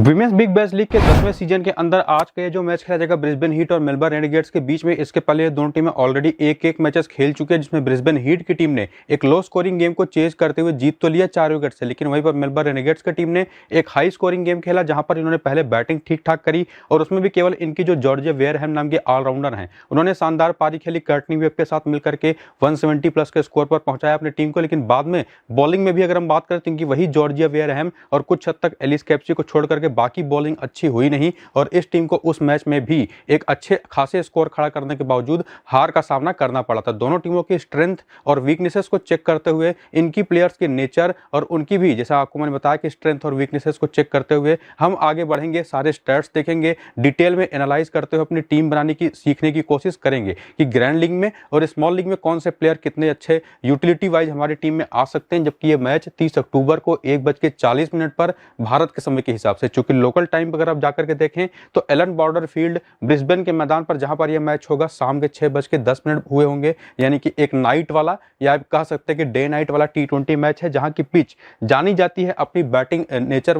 Women's big bash league के 10वें season के अंदर आज का ये जो मैच खेला जाएगा ब्रिस्बेन हीट और मेलबर्न रेनेगेड्स के बीच में, इसके पहले दोनों टीमें ऑलरेडी एक मैचेस खेल चुके हैं, जिसमें ब्रिस्बेन हीट की टीम ने एक लो स्कोरिंग गेम को चेज करते हुए जीत तो लिया 4 विकेट से, लेकिन वहीं पर मेलबर्न रेनेगेड्स की टीम ने एक हाई स्कोरिंग गेम खेला जहां पर इन्होंने पहले बैटिंग ठीक ठाक करी और उसमें भी केवल इनकी जो जॉर्ज वेयरहैम नाम के ऑलराउंडर हैं उन्होंने शानदार पारी खेली, कर्टनी वेब के साथ मिलकर के 170 प्लस के स्कोर पर पहुंचाया अपनी टीम को। लेकिन बाद में बॉलिंग में भी अगर हम बात करें तो इनकी वही जॉर्जिया वेयरहैम और कुछ हद तक एलिस कैप्ची को छोड़ करके बाकी बॉलिंग अच्छी हुई नहीं और इस टीम को उस मैच में भी एक अच्छे खासे स्कोर खड़ा करने के बावजूद हार का सामना करना पड़ा था। दोनों टीमों की स्ट्रेंथ और वीकनेसेस को चेक करते हुए, इनकी प्लेयर्स के नेचर और उनकी भी, जैसा आपको मैंने बताया कि स्ट्रेंथ और वीकनेसेस को चेक करते हुए हम आगे बढ़ेंगे, सारे स्टैट्स देखेंगे, डिटेल में एनालाइज करते हुए अपनी टीम बनाने की सीखने की कोशिश करेंगे कि ग्रैंड लीग में और स्मॉल लीग में कौन से प्लेयर कितने अच्छे यूटिलिटी वाइज हमारी टीम में आ सकते हैं। जबकि ये मैच 30 अक्टूबर को 1:40 पर भारत के समय के हिसाब से, चूंकि लोकल टाइम पर अगर आप जाकर के देखें तो एलन बॉर्डर फील्ड ब्रिस्बेन के मैदान पर जहां पर यह मैच होगा शाम के 6:10 हुए होंगे, यानी कि एक नाइट वाला या आप कह सकते हैं कि डे नाइट वाला T20 मैच है, जहां की पिच जानी जाती है अपनी बैटिंग नेचर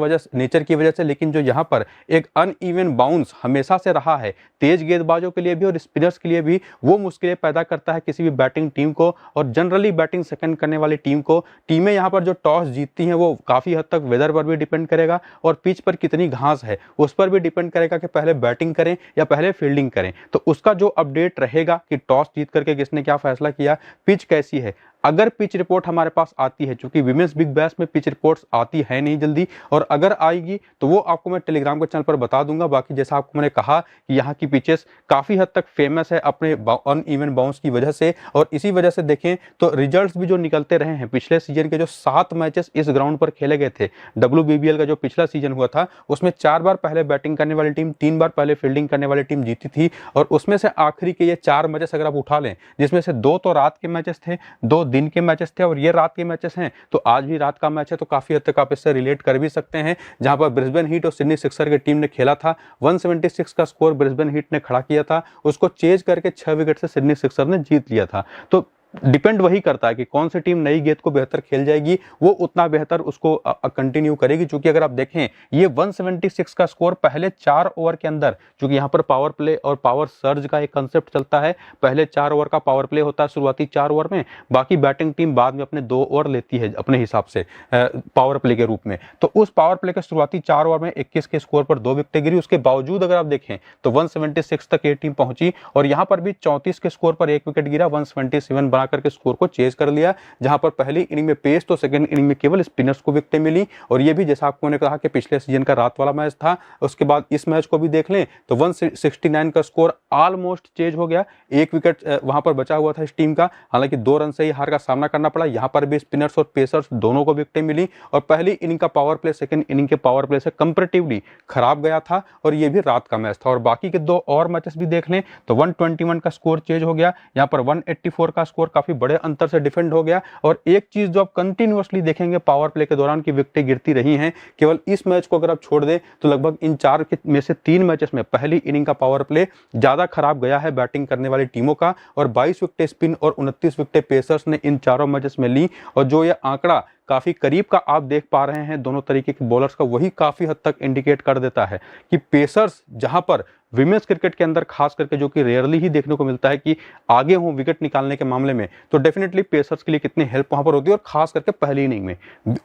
की वजह से। लेकिन जो यहां पर एक अनइवन बाउंस हमेशा से रहा है, तेज गेंदबाजों के लिए भी और स्पिनर्स के लिए भी वो मुश्किलें पैदा करता है किसी भी बैटिंग टीम को, और जनरली बैटिंग सेकंड करने वाली टीम को। टीमें यहां पर जो टॉस जीतती हैं वो काफी हद तक वेदर पर भी डिपेंड करेगा और पिच पर कितनी घास है उस पर भी डिपेंड करेगा कि पहले बैटिंग करें या पहले फील्डिंग करें। तो उसका जो अपडेट रहेगा कि टॉस जीत करके किसने क्या फैसला किया, पिच कैसी है, अगर पिच रिपोर्ट हमारे पास आती है, क्योंकि विमेंस बिग बैश में पिच रिपोर्ट्स आती है नहीं जल्दी, और अगर आएगी तो वो आपको मैं टेलीग्राम के चैनल पर बता दूंगा। बाकी जैसा आपको मैंने कहा कि यहाँ की पिचेस काफ़ी हद तक फेमस है अपने अनइवन बाउंस की वजह से, और इसी वजह से देखें तो रिजल्ट्स भी जो निकलते रहे हैं, पिछले सीजन के जो 7 मैचेस इस ग्राउंड पर खेले गए थे, WBBL का जो पिछला सीजन हुआ था उसमें 4 बार पहले बैटिंग करने वाली टीम, 3 बार पहले फील्डिंग करने वाली टीम जीती थी। और उसमें से आखिरी के ये 4 मैचेस अगर आप उठा लें, जिसमें से 2 तो रात के मैचेस थे, 2 दिन के मैचेस थे और ये रात के मैचेस हैं, तो आज भी रात का मैच है, तो काफी हद तक आप इससे रिलेट कर भी सकते हैं। जहां पर ब्रिस्बेन हीट और सिडनी सिक्सर की टीम ने खेला था, 176 का स्कोर ब्रिस्बेन हीट ने खड़ा किया था, उसको चेज करके 6 विकेट से सिडनी सिक्सर ने जीत लिया था। तो डिपेंड वही करता है कि कौन सी टीम नई गेंद को बेहतर खेल जाएगी, वो उतना बेहतर उसको कंटिन्यू करेगी। चूंकि अगर आप देखें ये 176 का स्कोर पहले 4 ओवर के अंदर, चूंकि यहाँ पर पावर प्ले और पावर सर्ज का एक कंसेप्ट चलता है, पहले 4 ओवर का पावर प्ले होता है शुरुआती 4 ओवर में, बाकी बैटिंग टीम बाद में अपने 2 ओवर लेती है अपने हिसाब से पावर प्ले के रूप में। तो उस पावर प्ले के शुरुआती 4 ओवर में 21 के स्कोर पर 2 विकेटें गिरी, उसके बावजूद अगर आप देखें तो 176 तक ये टीम पहुंची और यहाँ पर भी 34 के स्कोर पर 1 विकेट गिरा, 177 बना करके स्कोर को चेज कर लिया। जहां पर पहली इनिंग में पेस तो सेकंड इनिंग में केवल स्पिनर्स को विकेटें मिली, और ये भी जैसा आपको मैंने कहा कि पिछले सीजन का रात वाला मैच था। उसके बाद इस मैच को भी देख लें तो 169 का स्कोर ऑलमोस्ट चेज हो गया, 1 विकेट वहां पर बचा हुआ था इस टीम का, हालांकि 2 रन से ही हार का सामना करना पड़ा। यहां पर भी स्पिनर्स और पेसर्स दोनों को विकेटें मिली और पहली इनिंग का पावर प्ले सेकंड इनिंग के पावर प्ले से कंपैरेटिवली खराब गया था, और ये भी रात का मैच था। और बाकी के 2 और मैचेस भी देख लें तो 121 का स्कोर चेंज हो गया, यहाँ पर 184 का स्कोर काफी बड़े अंतर से डिफेंड हो गया। और एक चीज जो आप कंटिन्यूअसली देखेंगे पावर प्ले के दौरान की विकेटें गिरती रही हैं, केवल इस मैच को अगर आप छोड़ दें तो लगभग इन 4 में से 3 मैचेस में पहली इनिंग का पावर प्ले ज्यादा खराब गया है बैटिंग करने वाली टीमों का, और 22 विकेटें स्पिन और 29 विकेटें पेसर्स ने इन चारों मैचेस में ली। और जो ये आंकड़ा काफी करीब का आप देख पा रहे हैं दोनों तरीके के बॉलर्स का, वही काफी हद तक इंडिकेट कर देता है कि पेसर्स जहां पर विमेंस क्रिकेट के अंदर खास करके, जो कि रेयरली ही देखने को मिलता है कि आगे हों विकेट निकालने के मामले में, तो डेफिनेटली पेसर्स के लिए कितनी हेल्प वहां पर होती है। और खास करके पहली इनिंग में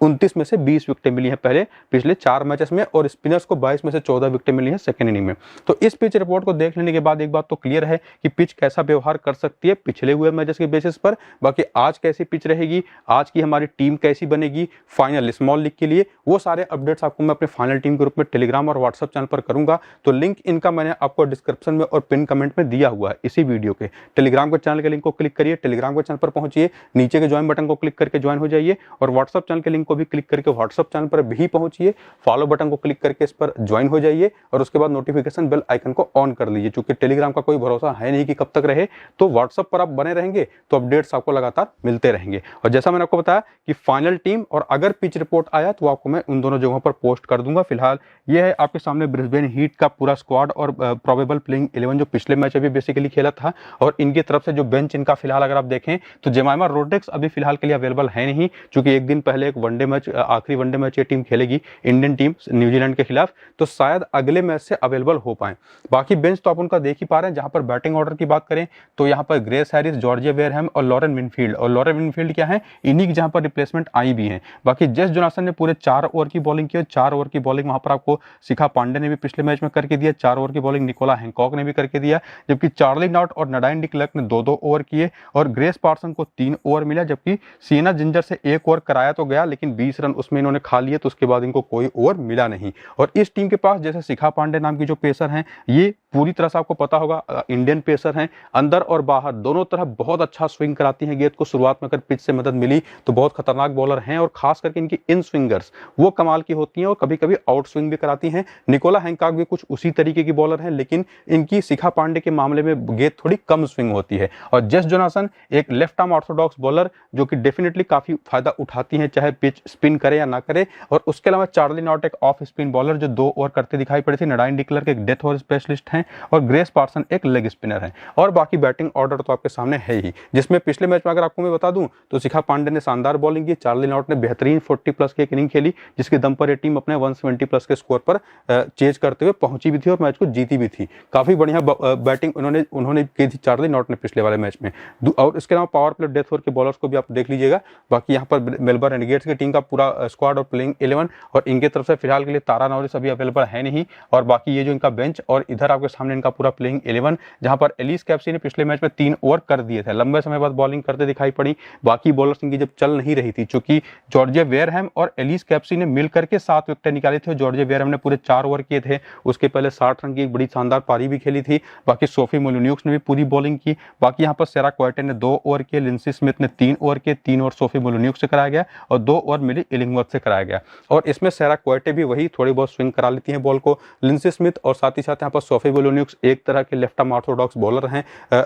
29 में से 20 विकेटें मिली हैं पहले पिछले 4 मैचेस में, और स्पिनर्स को 22 में से 14 विकेटें मिली हैं सेकंड इनिंग में। तो इस पिच रिपोर्ट को देख लेने के बाद एक बात तो क्लियर है कि पिच कैसा व्यवहार कर सकती है पिछले हुए मैचेस के बेसिस पर। बाकी आज कैसी पिच रहेगी, आज की हमारी टीम कैसी बनेगी फाइनल स्मॉल लीग के लिए, वो सारे अपडेट्स आपको मैं अपने फाइनल टीम के रूप में टेलीग्राम और व्हाट्सएप चैनल पर करूंगा। तो लिंक इनका मैंने आपको डिस्क्रिप्शन में और पिन कमेंट में दिया हुआ है इसी वीडियो के। टेलीग्राम के चैनल के लिंक को क्लिक करिए, टेलीग्राम के चैनल पर पहुंचिए, नीचे के ज्वाइन बटन को क्लिक करके ज्वाइन हो जाइए, और व्हाट्सएप चैनल के लिंक को भी क्लिक करके व्हाट्सएप चैनल पर भी पहुंचिए, फॉलो बटन को क्लिक करके इस पर ज्वाइन हो जाइए, और उसके बाद नोटिफिकेशन बेल आइकन को ऑन कर लीजिए। चूंकि टेलीग्राम का कोई भरोसा है नहीं कि कब तक रहे, तो व्हाट्सएप पर आप बने रहेंगे तो अपडेट्स आपको लगातार मिलते रहेंगे। और जैसा मैंने आपको बताया कि फाइनल टीम, और अगर पिच रिपोर्ट आया तो आपको मैं उन दोनों जगहों पर पोस्ट कर दूंगा। फिलहाल ये है आपके सामने ब्रिस्बेन हीट का पूरा स्क्वाड और प्रोबेबल प्लेइंग 11 जो पिछले मैच अभी बेसिकली खेला था, और इनकी तरफ से जो बेंच इनका फिलहाल अगर आप देखें तो जेमाइमा रोड्रिग्स अभी फिलहाल के लिए अवेलेबल है नहीं, क्योंकि एक दिन पहले एक वनडे मैच, आखिरी वनडे मैच ये टीम खेलेगी इंडियन टीम न्यूजीलैंड के खिलाफ, तो शायद अगले मैच से अवेलेबल हो पाए। बाकी बेंच तो आप उनका देख ही पा रहे हैं। जहां पर बैटिंग ऑर्डर की बात करें तो यहाँ पर ग्रेस हैरिस, जॉर्जिया वेयरहैम और लॉरेन विनफील्ड, और लॉरेन विनफील्ड क्या है, इन्हीं की जहां पर रिप्लेसमेंट आई भी है। बाकी जेस जोनासन ने पूरे 4 ओवर की बॉलिंग की, 4 ओवर की बॉलिंग वहां पर आपको शिखा पांडे ने भी पिछले मैच में करके दिया, 4 ओवर की बॉलिंग निकोला हैंकॉक ने भी करके दिया, जबकि चार्ली नॉट और नडाइन डी क्लर्क ने 2-2 ओवर किए, और ग्रेस पार्सन को 3 ओवर मिला, जबकि सिएना जिंजर से 1 ओवर कराया तो गया, लेकिन 20 रन उसमें इन्होंने खा लिए, तो उसके बाद इनको कोई ओवर मिला नहीं। और इस टीम के पास जैसे शिखा पांडे नाम की जो पेसर हैं, ये पूरी तरह से आपको पता होगा इंडियन पेसर हैं, अंदर और बाहर दोनों तरफ बहुत अच्छा स्विंग कराती हैं गेंद को। शुरुआत में अगर पिच से मदद मिली तो बहुत खतरनाक बॉलर हैं, और खास करके इनकी इन स्विंगर्स वो कमाल की होती हैं, और कभी कभी आउट स्विंग भी कराती हैं। निकोला हैंकॉक भी कुछ उसी तरीके की बॉलर हैं, लेकिन इनकी शिखा पांडे के मामले में गेंद थोड़ी कम स्विंग होती है। और जेस जोनासन एक लेफ्ट आर्म ऑर्थोडॉक्स बॉलर जो कि डेफिनेटली काफी फायदा उठाती हैं, चाहे पिच स्पिन करे या ना करे। और उसके अलावा चार्ली नॉट एक ऑफ स्पिन बॉलर जो 2 ओवर करते दिखाई पड़े थे। नडाइन डी क्लर्क एक डेथ ओवर स्पेशलिस्ट हैं, और ग्रेस पार्सन एक लेग स्पिनर है। और बाकी बैटिंग ऑर्डर तो आपके सामने है ही, जिसमें पिछले मैच में अगर आपको मैं बता दूं तो शिखा पांडे ने शानदार बॉलिंग की, चार्ली नॉट ने बेहतरीन 40 प्लस की एक इनिंग खेली, जिसके दम पर ये टीम अपने 170 प्लस के स्कोर पर चेज करते हुए पहुंची भी थी और मैच को जीती भी थी। काफी बढ़िया बैटिंग उन्होंने की थी चार्ली नॉट ने पिछले वाले मैच में। और इसके अलावा पावर प्ले डेथ ओवर के बॉलर्स को भी आप देख लीजिएगा। बाकी यहाँ पर मेलबर्न रेनेगेड्स की टीम का पूरा स्क्वाड और प्लेइंग 11, और इनकी तरफ से फिलहाल के लिए तारा नॉरिस अभी अवेलेबल है नहीं। और बाकी ये जो इनका बेंच, और इधर आपके सामने इनका पूरा प्लेइंग 11, जहां पर एलिस कैप्सी ने पिछले मैच में 3 ओवर कर दिए थे, लंबे समय बाद बॉलिंग करते दिखाई पड़ी। बाकी बॉलर्स इनकी जब चल नहीं रही थी, चूंकि जॉर्जिया वेयरहैम और एलिस कैप्सी ने मिलकर के 7 विकेट निकाले थे। जॉर्जिया वेयरहैम ने पूरे 4 ओवर किए थे, उसके पहले 60 रन की एक बड़ी शानदार पारी भी खेली थी। बाकी सोफी मोलिन्यूक्स ने भी पूरी बॉलिंग की। बाकी यहाँ पर सेरा क्वार्टे ने 2 ओवर किए, लिंसी स्मिथ ने 3 ओवर किए, 3 ओवर सोफी मोलिन्यूक्स से कराया गया और 2 ओवर मिली इलिंगवर्थ से कराया गया। और इसमें सेरा क्वार्टे भी वही थोड़ी बहुत स्विंग करा लेती हैं बॉल को, लिंसी स्मिथ, और साथ ही साथ यहाँ पर सोफी मोलिन्यूक्स एक तरह के लेफ्ट आर्म ऑर्थोडॉक्स बॉलर हैं।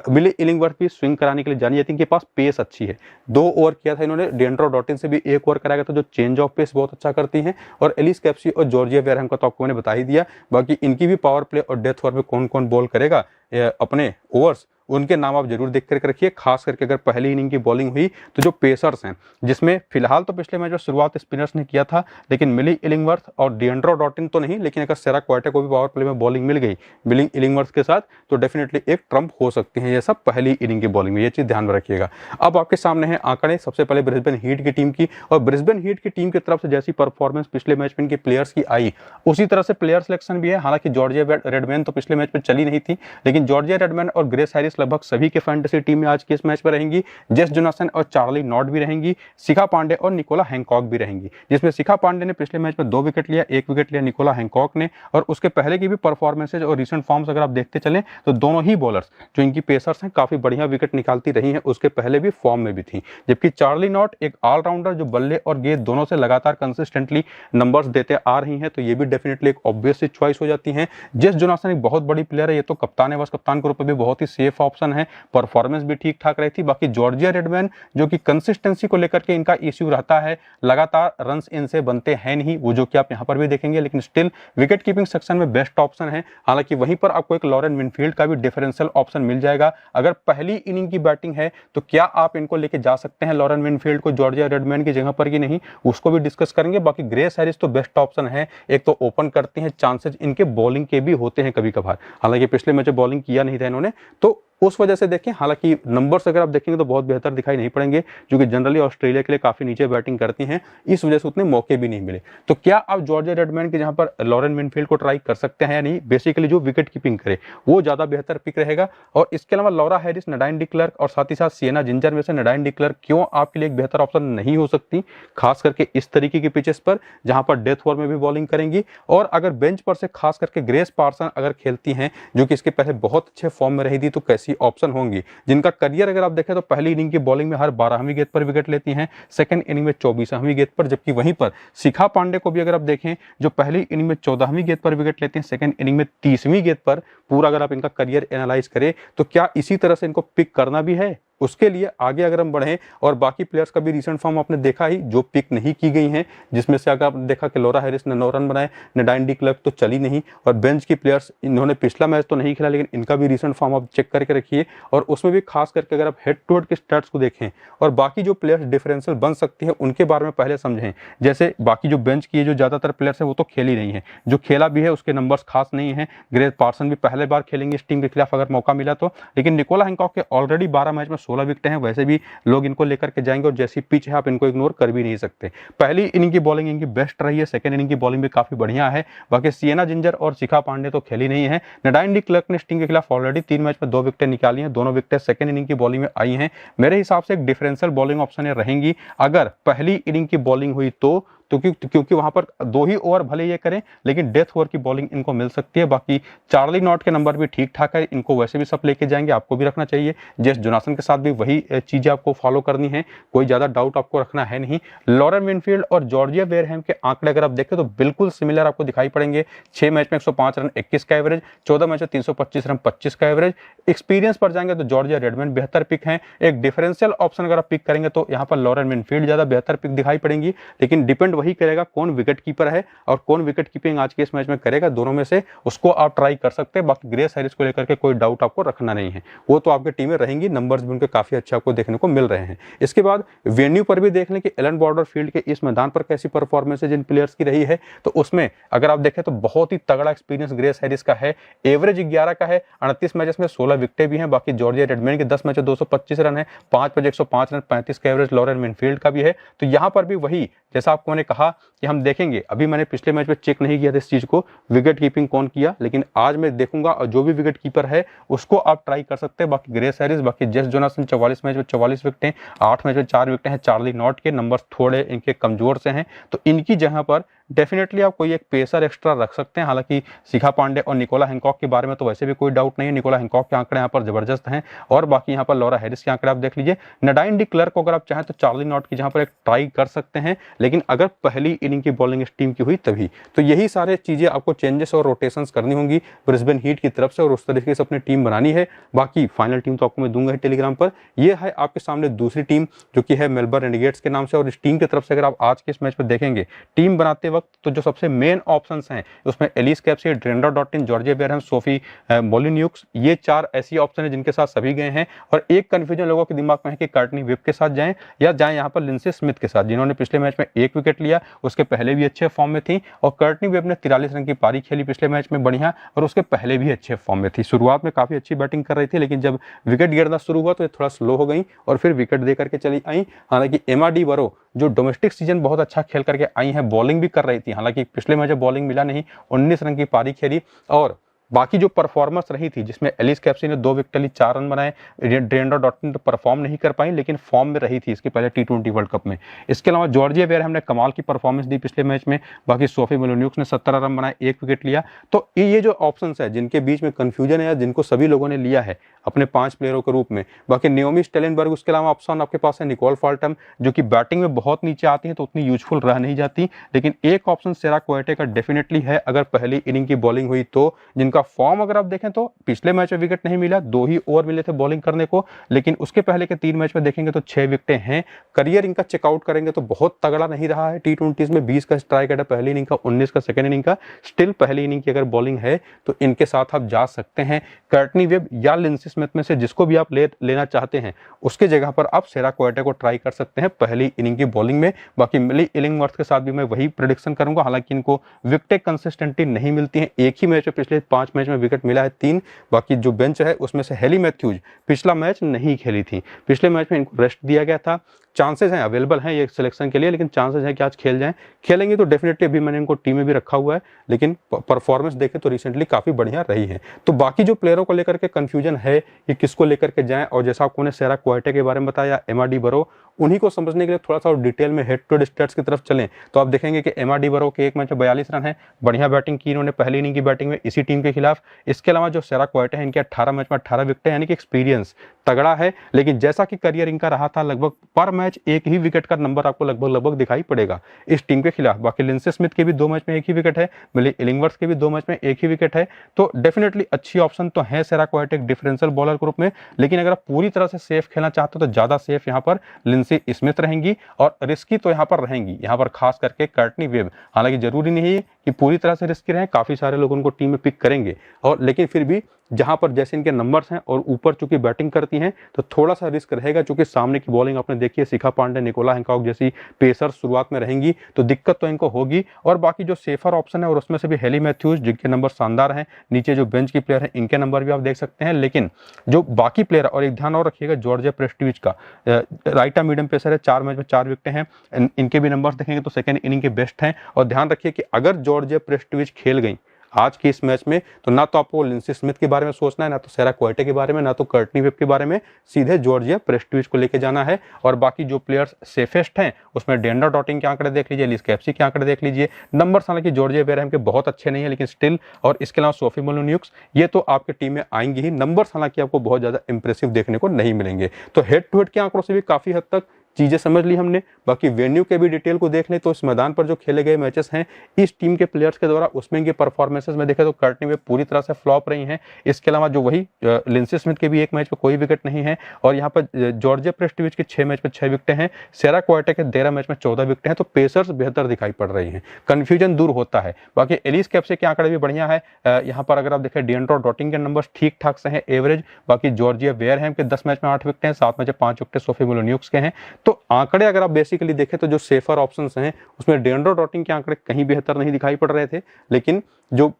मिली इलिंगवर्थ भी स्विंग कराने के लिए जानी जाती है, इनके पास पेस अच्छी है। 2 ओवर किया था इन्होंने, डिएंड्रो डॉटिन से भी 1 ओवर कराया गया था, जो चेंज ऑफ पेस बहुत अच्छा करती हैं। और एलिस कैप्सी और जॉर्जिया वेयरहैम का तो आपको मैंने बता ही दिया। बाकी इनकी भी पावर प्ले और डेथ ओवर में कौन कौन बॉल करेगा अपने ओवर्स, उनके नाम आप जरूर देख कर रखिए। खास करके अगर पहली इनिंग की बॉलिंग हुई तो जो पेसर्स हैं, जिसमें फिलहाल तो पिछले मैच में शुरुआत स्पिनर्स ने किया था, लेकिन मिली इलिंगवर्थ और डिएंड्रो डॉटिन तो नहीं, लेकिन अगर सेरा क्वार्टे को भी पावर प्ले में बॉलिंग मिल गई मिली इलिंगवर्थ के साथ, तो डेफिनेटली एक ट्रम्प हो सकती है ये सब पहली इनिंग की बॉलिंग में, ये चीज ध्यान में रखिएगा। अब आपके सामने है आंकड़े, सबसे पहले ब्रिस्बेन हीट की टीम की। और ब्रिस्बेन हीट की टीम की तरफ से जैसी परफॉर्मेंस पिछले मैच में इनके प्लेयर्स की आई, उसी तरह से प्लेयर सिलेक्शन भी है। हालांकि जॉर्जिया रेडमैन तो पिछले मैच में चली नहीं थी, लेकिन जॉर्जिया रेडमैन और ग्रेस हैरिस लगभग सभी के फैंटेसी टीम में आज के इस मैच में रहेंगी। जेस जोनासन और चार्ली नॉट भी रहेंगी, शिखा पांडे और निकोला हैंकॉक भी रहेंगी, जिसमें शिखा पांडे ने पिछले मैच में 2 विकेट लिया, 1 विकेट लिया निकोला हैंकॉक ने। और उसके पहले की भी परफॉर्मेंसेज और रिसेंट फॉर्म्स अगर आप देखते चलें तो दोनों ही बॉलर्स जो इनकी पेसर्स हैं काफी बढ़िया विकेट निकालती रही हैं, उसके पहले भी फॉर्म में भी थी। जबकि चार्ली नॉट एक ऑलराउंडर जो बल्ले और गेंद दोनों से लगातार कंसिस्टेंटली नंबर्स देते आ रही हैं, तो ये भी डेफिनेटली एक ऑब्वियस सी चॉइस हो जाती है। जेस जोनासन एक बहुत बड़ी प्लेयर है, ये तो कप्तान है, बस कप्तान के रूप में भी बहुत ही सेफ ऑप्शन है, परफॉर्मेंस भी ठीक ठाक रही थी। बाकी जॉर्जिया रेडमैन जो कि कंसिस्टेंसी को लेकर के इनका इश्यू रहता है, लगातार रन्स इनसे बनते हैं नहीं, वो जो कि आप यहां पर भी देखेंगे, लेकिन स्टिल विकेट कीपिंग सेक्शन में बेस्ट ऑप्शन है। हालांकि वहीं पर आपको एक लॉरेन विनफील्ड का भी डिफरेंशियल ऑप्शन मिल जाएगा। अगर पहली इनिंग की बैटिंग है तो क्या आप इनको लेके जा सकते हैं लॉरेन विनफील्ड को जॉर्जिया रेडमैन की जगह पर कि नहीं, उसको भी डिस्कस करेंगे। बाकी ग्रेस हैरिस तो बेस्ट ऑप्शन है, एक तो ओपन करते हैं, चांसेस इनके बॉलिंग के भी होते हैं कभी कभार। हालांकि पिछले मैच में बॉलिंग किया नहीं था इन्होंने, तो उस वजह से देखें, हालांकि नंबर्स अगर आप देखेंगे तो बहुत बेहतर दिखाई नहीं पड़ेंगे, क्योंकि जनरली ऑस्ट्रेलिया के लिए काफी नीचे बैटिंग करती हैं, इस वजह से उतने मौके भी नहीं मिले। तो क्या आप जॉर्जिया रेडमैन के जहां पर लॉरेन विनफील्ड को ट्राई कर सकते हैं या नहीं? बेसिकली जो विकेट कीपिंग करे वो ज्यादा बेहतर पिक रहेगा। और इसके अलावा लॉरा हैरिस, नडाइन डी क्लर्क और साथ ही साथ सिएना जिंजर में से नडाइन डी क्लर्क क्यों आपके लिए एक बेहतर ऑप्शन नहीं हो सकती, खास करके इस तरीके की पिचेस पर जहां पर डेथ ओवर में भी बॉलिंग करेंगी। और अगर बेंच पर से खास करके ग्रेस पार्सन अगर खेलती हैं, जो कि इसके पहले बहुत अच्छे फॉर्म में रही थी, तो कैसी ऑप्शन होंगी, जिनका करियर अगर आप देखें तो पहली इनिंग की बॉलिंग में हर 12वीं गेंद पर विकेट लेती हैं, सेकंड इनिंग में 24वीं गेंद पर। जबकि वहीं पर शिखा पांडे को भी अगर आप देखें, जो पहली इनिंग में 14वीं गेंद पर विकेट लेते हैं, सेकंड इनिंग में 30वीं गेंद पर। पूरा अगर आप इनका करियर एनालाइज करें तो क्या इसी तरह से इनको पिक करना भी है उसके लिए आगे अगर हम बढ़ें और बाकी प्लेयर्स का भी रिसेंट फॉर्म आपने देखा ही, जो पिक नहीं की गई हैं, जिसमें से अगर आपने देखा कि लॉरा हैरिस ने 9 रन बनाए, नडाइन डी क्लर्क तो चली नहीं, और बेंच की प्लेयर्स इन्होंने पिछला मैच तो नहीं खेला लेकिन इनका भी रिसेंट फॉर्म आप चेक करके रखिए, और उसमें भी खास करके अगर आप हेड टू हेड के स्टैट्स को देखें और बाकी जो प्लेयर्स डिफरेंशियल बन सकती है उनके बारे में पहले समझें। जैसे बाकी जो बेंच की जो ज़्यादातर प्लेयर्स हैं वो तो खेल ही नहीं है, जो खेला भी है उसके नंबर्स खास नहीं है। ग्रेग पार्सन भी पहले बार खेलेंगे इस टीम के खिलाफ अगर मौका मिला तो, लेकिन निकोला हैंकॉक के ऑलरेडी 12 मैच में 16 विकेट हैं, वैसे भी लोग इनको लेकर के जाएंगे और जैसी पिच है आप इनको इग्नोर कर भी नहीं सकते। पहली इनिंग की बॉलिंग इनकी बेस्ट रही है, सेकंड इनिंग की बॉलिंग भी काफी बढ़िया है। बाकी सिएना जिंजर और शिखा पांडे तो खेली नहीं है। नडाइन डी क्लर्क ने इस टीम के खिलाफ ऑलरेडी 3 मैच में 2 विकेट निकाली हैं, दोनों विकेट सेकंड इनिंग की बॉलिंग में आई हैं। मेरे हिसाब से एक डिफरेंशियल बॉलिंग ऑप्शन रहेंगी अगर पहली इनिंग की बॉलिंग हुई तो क्योंकि वहां पर 2 ही ओवर भले ये करें लेकिन डेथ ओवर की बॉलिंग इनको मिल सकती है। बाकी चार्ली नॉट के नंबर भी ठीक ठाक है, इनको वैसे भी सब लेके जाएंगे, आपको भी रखना चाहिए। जेस जोनासन के साथ भी वही चीजें आपको फॉलो करनी है, कोई ज्यादा डाउट आपको रखना है नहीं। लॉरेन विनफील्ड और जॉर्जिया वेयरहैम के आंकड़े अगर आप देखें तो बिल्कुल सिमिलर आपको दिखाई पड़ेंगे। 6 मैच में 105 रन 21 का एवरेज, 14 मैच में 325 रन 25 का एवरेज। एक्सपीरियंस पर जाएंगे तो जॉर्जिया रेडमैन बेहतर पिक है। एक डिफरेंशियल ऑप्शन अगर आप पिक करेंगे तो यहाँ पर लॉरेन विनफील्ड ज्यादा बेहतर पिक दिखाई पड़ेंगी, लेकिन डिपेंड वही करेगा कौन विकेट कीपर है और कौन विकेट कीपिंग आज के इस मैच में करेगा, दोनों में से उसको आप ट्राई कर सकते हैं। बाकी ग्रेस हैरिस को लेकर के कोई डाउट आपको रखना नहीं है, वो तो आपकी टीमें रहेंगी, नंबर्स भी उनके काफी अच्छे आपको देखने को मिल रहे हैं। इसके बाद वेन्यू पर भी देख लें कि एलन बॉर्डर फील्ड के इस मैदान पर कैसी परफॉर्मेंस है जिन प्लेयर्स की रही है, तो उसमें अगर आप देखें तो बहुत ही तगड़ा एक्सपीरियंस ग्रेस हैरिस का है। एवरेज 11 का है, 38 मैचेस में 16 विकेटें भी हैं। बाकी जॉर्जिया रेडमैन के 10 मैच में 225 रन है, 5 मैच 105 रन 35 का एवरेज लॉरेन विनफील्ड का भी है। तो यहाँ पर भी वही जैसा आपको मैंने कहा कि हम देखेंगे, अभी मैंने पिछले मैच में चेक नहीं किया था इस चीज को विकेट कीपिंग कौन किया, लेकिन आज मैं देखूंगा और जो भी विकेट कीपर है उसको आप ट्राई कर सकते हैं। बाकी ग्रेस हैरिस, बाकी जेस जोनासन 44 मैच में 44 विकेटें, 8 मैच में 4 विकेटें हैं। चार्ली नॉट के नंबर्स थोड़े इनके कमजोर से हैं, तो इनकी जगह पर डेफिनेटली आप कोई एक पेसर एक्स्ट्रा रख सकते हैं। हालांकि शिखा पांडे और निकोला हैंकॉक के बारे में तो वैसे भी कोई डाउट नहीं है, निकोला हैंकॉक के आंकड़े यहाँ पर जबरदस्त हैं, और बाकी यहाँ पर लॉरा हैरिस के आंकड़े आप देख लीजिए। नडाइन डी क्लर्क को अगर आप चाहें तो चार्ली नॉट की जहाँ पर एक ट्राई कर सकते हैं, लेकिन अगर पहली इनिंग की बॉलिंग इस टीम की हुई तभी। तो यही सारे चीजें आपको चेंजेस और रोटेशंस करनी होंगी ब्रिस्बेन हीट की तरफ से, और उस तरीके से अपनी टीम बनानी है। बाकी फाइनल टीम तो आपको मैं दूंगा टेलीग्राम पर। यह है आपके सामने दूसरी टीम जो कि है मेलबर्न रेनेगेड्स के नाम से, और इस टीम की तरफ से अगर आप आज के इस मैच में देखेंगे टीम बनाते वक्त तो जो सबसे मेन ऑप्शंस हैं उसमें Alice Capsey, Deandra Dottin, Georgia Wareham, Sophie Molineux, ये 4 ऐसी ऑप्शन है जिनके साथ सभी गए हैं। और एक कंफ्यूजन लोगों के दिमाग में है कि कर्टनी वेब के साथ जाएं या जाएं यहाँ पर लिंडसे स्मिथ के साथ, जिन्होंने पिछले मैच में 1 विकेट लिया, उसके पहले भी अच्छे फॉर्म में थी, और कर्टनी वेब ने 43 रन की पारी खेली पिछले मैच में बढ़िया, और उसके पहले भी अच्छे फॉर्म में थी। शुरुआत में काफी अच्छी बैटिंग कर रही थी, लेकिन जब विकेट गिरना शुरू हुआ तो ये थोड़ा स्लो हो गई और फिर विकेट दे करके चली आई। हालांकि एमा डी बरो जो डोमेस्टिक सीजन बहुत अच्छा खेल करके आई हैं, बॉलिंग भी कर रही थी, हालांकि पिछले मैच बॉलिंग मिला नहीं, 19 रन की पारी खेली। और बाकी जो परफॉर्मेंस रही थी जिसमें एलिस कैप्सी ने 2 विकेट ली, 4 रन बनाए, ड्रेंडर डॉटिन तो परफॉर्म नहीं कर पाई लेकिन फॉर्म में रही थी इसके पहले T20 वर्ल्ड कप में। इसके अलावा जॉर्जिया वेयरहैम ने कमाल की परफॉर्मेंस दी पिछले मैच में। बाकी सोफी मोलिन्यूक्स ने 17 रन बनाए, 1 विकेट लिया। तो ये जो ऑप्शंस है जिनके बीच में कंफ्यूजन है या जिनको सभी लोगों ने लिया है अपने 5 प्लेयरों के रूप में, बाकी नियोमी स्टेलेनबर्ग, उसके अलावा ऑप्शन आपके पास है निकोल फॉल्टम जो कि बैटिंग में बहुत नीचे आती है तो उतनी यूजफुल रह नहीं जाती, लेकिन एक ऑप्शन सेरा क्वेटे का डेफिनेटली है अगर पहली इनिंग की बॉलिंग हुई तो, जिनका फॉर्म अगर आप देखें तो पिछले मैच में विकेट नहीं मिला, 2 ही ओवर मिले थे बॉलिंग करने को, लेकिन उसके पहले के 3 मैच में देखेंगे तो 6 विकेटें हैं। करियर इनका चेकआउट करेंगे तो बहुत तगड़ा नहीं रहा है। T20 में 20 का स्ट्राइक रेट है पहली इनिंग का, 19 का सेकंड इनिंग का। स्टिल पहली इनिंग की अगर बॉलिंग है तो इनके साथ आप जा सकते हैं। कर्टनी वेब या लिंडसे स्मिथ में से जिसको भी आप लेना चाहते हैं उसके जगह पर आप सेरा क्वेटे को ट्राई कर सकते हैं पहली इनिंग की बॉलिंग में। बाकी मिली इलिंगवर्थ के साथ भी मैं वही प्रेडिक्शन करूंगा, हालांकि इनको विकेटें कंसिस्टेंटली नहीं मिलती हैं। एक ही मैच में पिछले 5 मैच में विकेट मिला है 3। बाकी जो बेंच है उसमें से हेली मैथ्यूज पिछला मैच नहीं खेली थी, पिछले मैच में इनको रेस्ट दिया गया था। चांसेस हैं, अवेलेबल हैं ये सिलेक्शन के लिए, लेकिन चांसेस हैं कि आज खेल जाएं। खेलेंगे तो डेफिनेटली अभी मैंने इनको टीम में भी रखा हुआ है, लेकिन परफॉर्मेंस देखें तो रिसेंटली काफी बढ़िया रही है। तो बाकी जो प्लेयरों को लेकर के कंफ्यूजन है कि किसको लेकर के जाएं, और जैसा आपको सेरा क्वेटे के बारे में बताया, एमा डी बरो, उन्हीं को समझने के लिए थोड़ा सा और डिटेल में हेड टू हेड स्टैट्स की तरफ चलें तो आप देखेंगे कि एमा डी बरो के 1 मैच में 42 रन है, बढ़िया बैटिंग की इन्होंने पहली इनिंग की बैटिंग में इसी टीम के खिलाफ। इसके अलावा जो सेरा क्वेटे है इनके 18 मैच में 18 विकेट, यानी कि एक्सपीरियंस तगड़ा है, लेकिन जैसा कि करियर इनका रहा था लगभग पर मैच एक ही विकेट का नंबर आपको लगभग दिखाई पड़ेगा इस टीम के खिलाफ। बाकी लिंडसे स्मिथ के भी 2 मैच में एक ही विकेट है, मिली इलिंगवर्थ के भी 2 मैच में एक ही विकेट है। तो डेफिनेटली अच्छी ऑप्शन तो है सेरा क्वाइटेक डिफरेंशियल बॉलर ग्रुप में, लेकिन अगर आप पूरी तरह से सेफ खेलना चाहते हो तो ज्यादा सेफ यहाँ पर लिंडसे स्मिथ रहेंगी और रिस्की तो यहाँ पर रहेंगी, यहाँ पर खास करके कर्टनी वेब। हालांकि जरूरी नहीं है कि पूरी तरह से रिस्की रहे, काफी सारे लोग उनको टीम में पिक करेंगे, और लेकिन फिर भी जहां पर जैसे इनके नंबर्स हैं और ऊपर चूंकि बैटिंग करती हैं तो थोड़ा सा रिस्क रहेगा, क्योंकि सामने की बॉलिंग आपने देखी है, शिखा पांडे, निकोला हैंकॉक जैसी पेसर शुरुआत में रहेंगी तो दिक्कत तो इनको होगी। और बाकी जो सेफर ऑप्शन है और उसमें से भी हेली मैथ्यूज जिनके नंबर शानदार हैं, नीचे जो बेंच की प्लेयर है इनके नंबर भी आप देख सकते हैं। लेकिन जो बाकी प्लेयर, और एक ध्यान और रखिएगा जॉर्जिया प्रेस्टिविच का, राइट आर्म मीडियम पेसर है, 4 मैच में 4 विकेटें हैं, इनके भी नंबर देखेंगे तो सेकंड इनिंग के बेस्ट हैं। और ध्यान रखिए कि अगर जॉर्जिया प्रेस्टिविच खेल गई आज के इस मैच में तो ना तो आपको लिंडसे स्मिथ के बारे में सोचना है, ना तो सेरा क्वाइटेक के बारे में, ना तो कर्टनी वेब के बारे में, सीधे जॉर्जिया प्रेस्टिविच को लेके जाना है। और बाकी जो प्लेयर्स सेफेस्ट हैं उसमें डेंडर डॉटिंग के आंकड़े देख लीजिए, एलिस कैप्सी के आंकड़े देख लीजिए। नंबर्स हालांकि जॉर्जिया वेरहम के बहुत अच्छे नहीं है लेकिन स्टिल, और इसके अलावा सोफी मोलिन्यूक्स, ये तो आपकी टीम में आएंगी ही। नंबर्स हालांकि आपको बहुत ज्यादा इंप्रेसिव देखने को नहीं मिलेंगे। तो हेड टू हेड के आंकड़ों से भी काफी हद तक चीजें समझ ली हमने। बाकी वेन्यू के भी डिटेल को देख लें तो इस मैदान पर जो खेले गए मैचेस हैं इस टीम के प्लेयर्स के द्वारा, उसमें इनके परफॉर्मेंसेस में देखें तो कर्टनी में पूरी तरह से फ्लॉप रही हैं। इसके अलावा जो वही लिंडसे स्मिथ के भी एक मैच में कोई विकेट नहीं है, और यहाँ पर जॉर्जिया प्रेस्टिविच के 6 मैच में 6 विकेटें हैं, सेरा क्वाइटेक के 13 मैच में 14 विकेटें हैं। तो पेसर्स बेहतर दिखाई पड़ रही हैं, कंफ्यूजन दूर होता है। बाकी एलिस कैप्सी के आंकड़े भी बढ़िया है। यहाँ पर अगर आप देखें डेंड्रो डॉटिंग के नंबर ठीक ठाक से हैं, एवरेज। बाकी जॉर्जिया वेरहम के 10 मैच में 8 विकेटें हैं, 7 मैच में 5 विकेटें सोफी मोलिन्यूक्स के हैं। तो आंकड़े अगर आप बेसिकली देखें तो जो सेफर ऑप्शंस हैं उसमें डेंड्रो डॉटिंग के आंकड़े कहीं बेहतर नहीं दिखाई पड़ रहे थे, लेकिन जो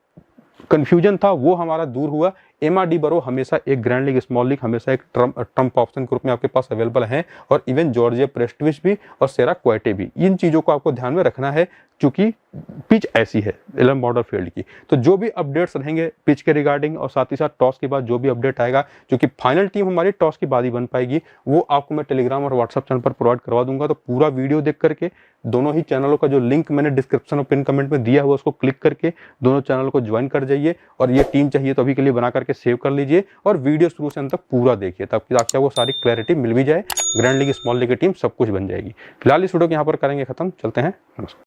कंफ्यूजन था वो हमारा दूर हुआ। एमा डी बरो हमेशा एक ग्रैंड लीग, स्मॉल लीग, हमेशा एक ट्रम्प ऑप्शन ग्रुप में आपके पास अवेलेबल है, और इवन जॉर्जिया प्रेस्टिविच भी और सेरा क्वाइटे भी। इन चीजों को आपको ध्यान में रखना है क्योंकि पिच ऐसी है एलन बॉर्डर फील्ड की। तो जो भी अपडेट्स रहेंगे पिच के रिगार्डिंग और साथ ही साथ टॉस के बाद जो भी अपडेट आएगा, क्योंकि फाइनल टीम हमारी टॉस के बाद ही बन पाएगी, वो आपको मैं टेलीग्राम और व्हाट्सएप चैनल पर प्रोवाइड करवा दूंगा। तो पूरा वीडियो देख करके दोनों ही चैनलों का जो लिंक मैंने डिस्क्रिप्शन और पिन कमेंट में दिया हुआ उसको क्लिक करके दोनों चैनल को ज्वाइन कर जाइए, और ये टीम चाहिए तो अभी के लिए बना करके सेव कर लीजिए और वीडियो शुरू से अंत तक पूरा देखिए, ताकि आपको सारी क्लैरिटी मिल भी जाए। ग्रैंड लीग, स्मॉल लीग की टीम सब कुछ बन जाएगी। फिलहाल इस वीडियो को यहाँ पर करेंगे खत्म, चलते हैं, नमस्कार।